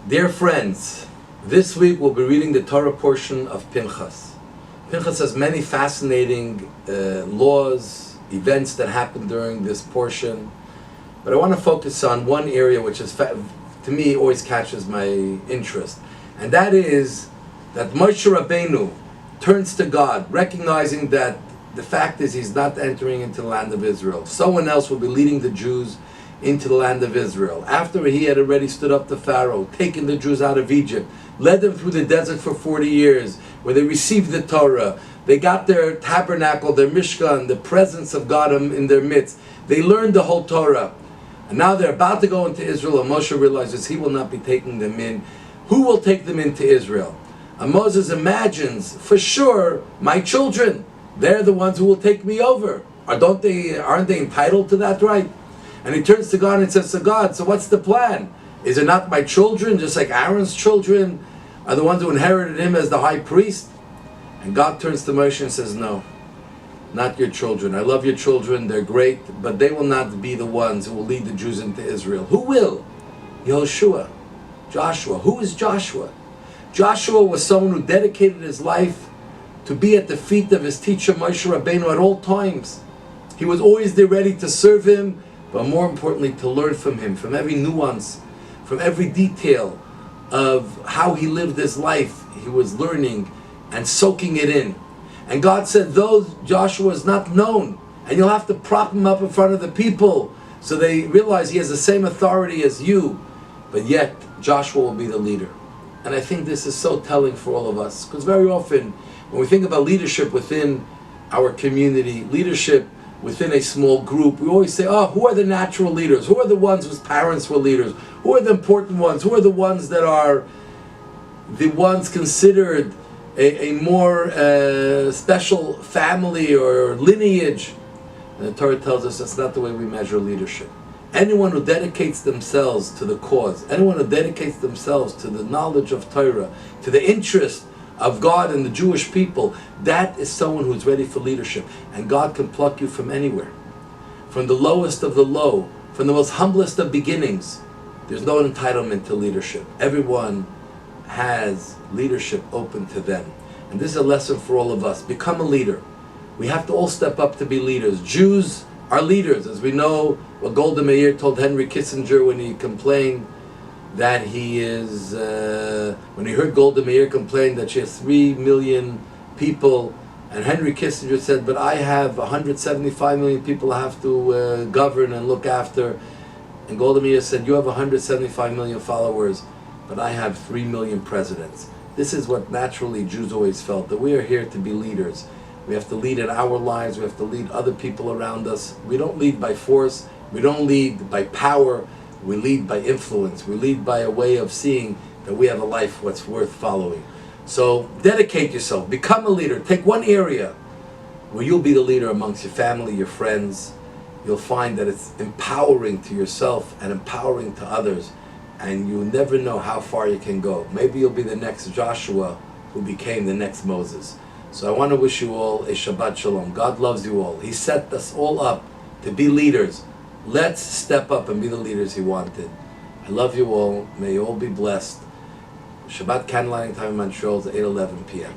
Dear friends, this week we'll be reading the Torah portion of Pinchas. Pinchas has many fascinating laws, events that happen during this portion, but I want to focus on one area which is, to me, always catches my interest, and that is that Moshe Rabbeinu turns to God, recognizing that the fact is he's not entering into the land of Israel. Someone else will be leading the Jews into the land of Israel. After he had already stood up to Pharaoh, taken the Jews out of Egypt, led them through the desert for 40 years, where they received the Torah, they got their tabernacle, their Mishkan, the presence of God in their midst. They learned the whole Torah. And now they're about to go into Israel, and Moshe realizes he will not be taking them in. Who will take them into Israel? And Moses imagines, for sure, my children, they're the ones who will take me over. Aren't they entitled to that right? And he turns to God and says to God, so what's the plan? Is it not my children, just like Aaron's children are the ones who inherited him as the high priest? And God turns to Moshe and says, no, not your children. I love your children, they're great, but they will not be the ones who will lead the Jews into Israel. Who will? Yehoshua, Joshua. Who is Joshua? Joshua was someone who dedicated his life to be at the feet of his teacher Moshe Rabbeinu at all times. He was always there ready to serve him, but more importantly to learn from him, from every nuance, from every detail of how he lived his life. He was learning and soaking it in. And God said, though Joshua is not known, and you'll have to prop him up in front of the people so they realize he has the same authority as you, but yet Joshua will be the leader. And I think this is so telling for all of us, because very often when we think about leadership within our community, leadership within a small group, we always say, oh, who are the natural leaders? Who are the ones whose parents were leaders? Who are the important ones? Who are the ones that are the ones considered a more special family or lineage? And the Torah tells us that's not the way we measure leadership. Anyone who dedicates themselves to the cause, anyone who dedicates themselves to the knowledge of Torah, to the interest of God and the Jewish people, that is someone who's ready for leadership. And God can pluck you from anywhere. From the lowest of the low, from the most humblest of beginnings. There's no entitlement to leadership. Everyone has leadership open to them. And this is a lesson for all of us. Become a leader. We have to all step up to be leaders. Jews are leaders. As we know, what Golda Meir told Henry Kissinger when he complained that he is, when he heard Golda Meir complain that she has 3 million people, and Henry Kissinger said, but I have 175 million people I have to govern and look after. And Golda Meir said, you have 175 million followers, but I have 3 million presidents. This is what naturally Jews always felt, that we are here to be leaders. We have to lead in our lives, we have to lead other people around us. We don't lead by force, we don't lead by power, we lead by influence. We lead by a way of seeing that we have a life what's worth following. So dedicate yourself, become a leader. Take one area where you'll be the leader amongst your family, your friends. You'll find that it's empowering to yourself and empowering to others. And you'll never know how far you can go. Maybe you'll be the next Joshua who became the next Moses. So I want to wish you all a Shabbat Shalom. God loves you all. He set us all up to be leaders. Let's step up and be the leaders He wanted. I love you all. May you all be blessed. Shabbat candlelighting time in Montreal is 8:11 p.m.